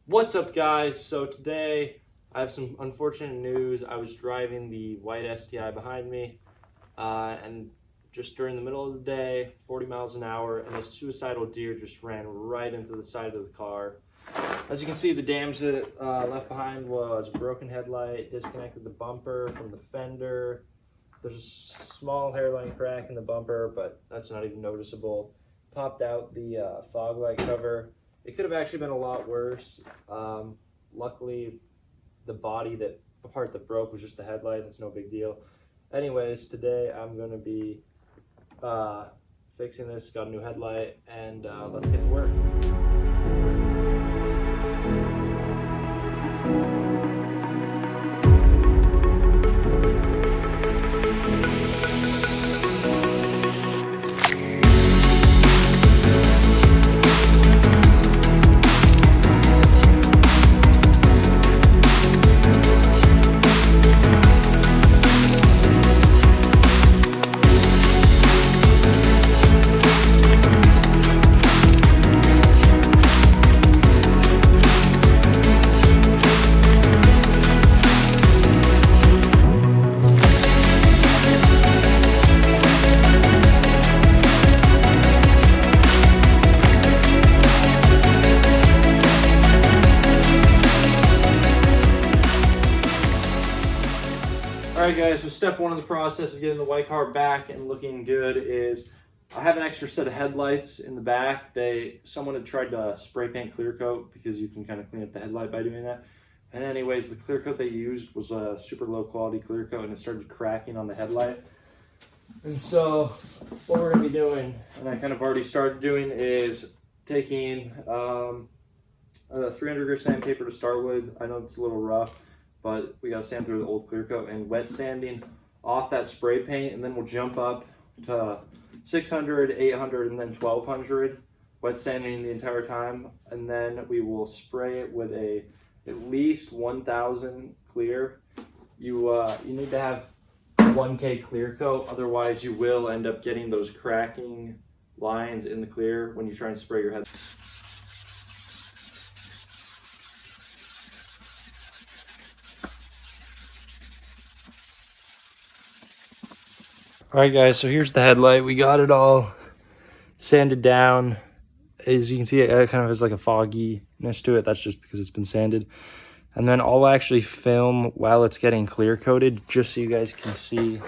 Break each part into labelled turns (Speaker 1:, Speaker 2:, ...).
Speaker 1: What's up, guys? So today I have some unfortunate news. I was driving the white STI behind me and just during the middle of the day, 40 miles an hour, and a suicidal deer just ran right into the side of the car. As you can see, the damage that left behind was a broken headlight, disconnected the bumper from the fender. There's a small hairline crack in the bumper, but that's not even noticeable. Popped out the fog light cover. It could have actually been a lot worse. Luckily, the part that broke was just the headlight. It's no big deal. Anyways, today I'm going to be fixing this. Got a new headlight, and let's get to work. Alright guys, so step one of the process of getting the white car back and looking good is I have an extra set of headlights in the back. Someone had tried to spray paint clear coat because you can kind of clean up the headlight by doing that. And anyways, the clear coat they used was a super low quality clear coat and it started cracking on the headlight. And so what we're going to be doing, and I kind of already started doing, is taking a 300 grit sandpaper to start with. I know it's a little rough, but we got to sand through the old clear coat and wet sanding off that spray paint, and then we'll jump up to 600, 800, and then 1200, wet sanding the entire time, and then we will spray it with at least 1000 clear. You need to have 1K clear coat, otherwise you will end up getting those cracking lines in the clear when you try and spray your head. Alright guys, so here's the headlight. We got it all sanded down. As you can see, it kind of has like a fogginess to it. That's just because it's been sanded. And then I'll actually film while it's getting clear coated, just so you guys can see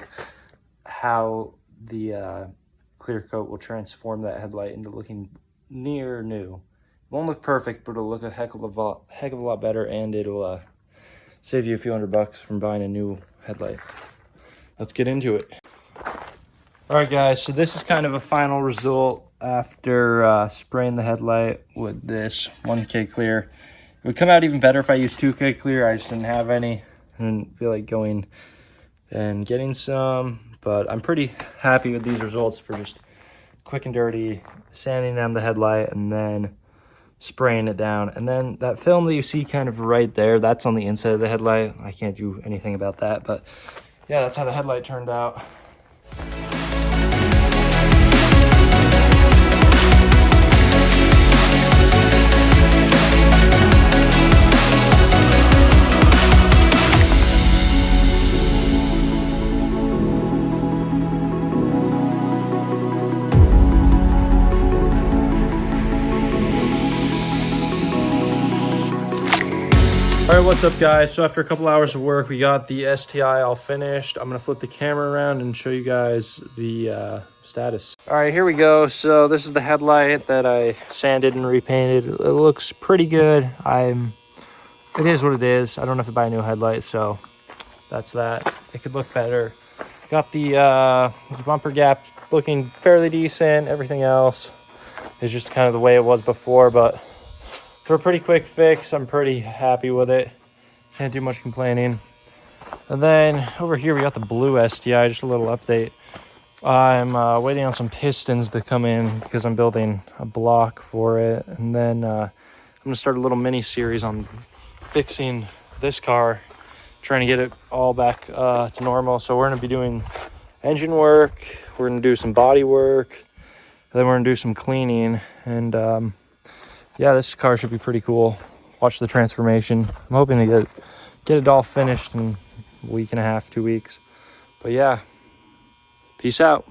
Speaker 1: how the clear coat will transform that headlight into looking near new. It won't look perfect, but it'll look a heck of a lot better, and it'll save you a few $100 from buying a new headlight. Let's get into it. Alright guys, so this is kind of a final result after spraying the headlight with this 1K clear. It would come out even better if I used 2K clear. I just didn't have any. I didn't feel like going and getting some, but I'm pretty happy with these results for just quick and dirty sanding down the headlight and then spraying it down. And then that film that you see kind of right there, that's on the inside of the headlight. I can't do anything about that, but yeah, that's how the headlight turned out. All right, what's up guys? So after a couple hours of work, we got the STI all finished. I'm gonna flip the camera around and show you guys the status. All right, here we go. So this is the headlight that I sanded and repainted. It looks pretty good. It is what it is. I don't have to buy a new headlight, so that's that. It could look better. Got the bumper gap looking fairly decent. Everything else is just kind of the way it was before, but for a pretty quick fix, I'm pretty happy with it. Can't do much complaining. And then over here, we got the blue STI, just a little update. I'm waiting on some pistons to come in because I'm building a block for it. And then I'm gonna start a little mini series on fixing this car, trying to get it all back to normal. So we're gonna be doing engine work, we're gonna do some body work, and then we're gonna do some cleaning. And yeah, this car should be pretty cool. watch the transformation. I'm hoping to get it all finished in a week and a half, 2 weeks. But yeah, peace out.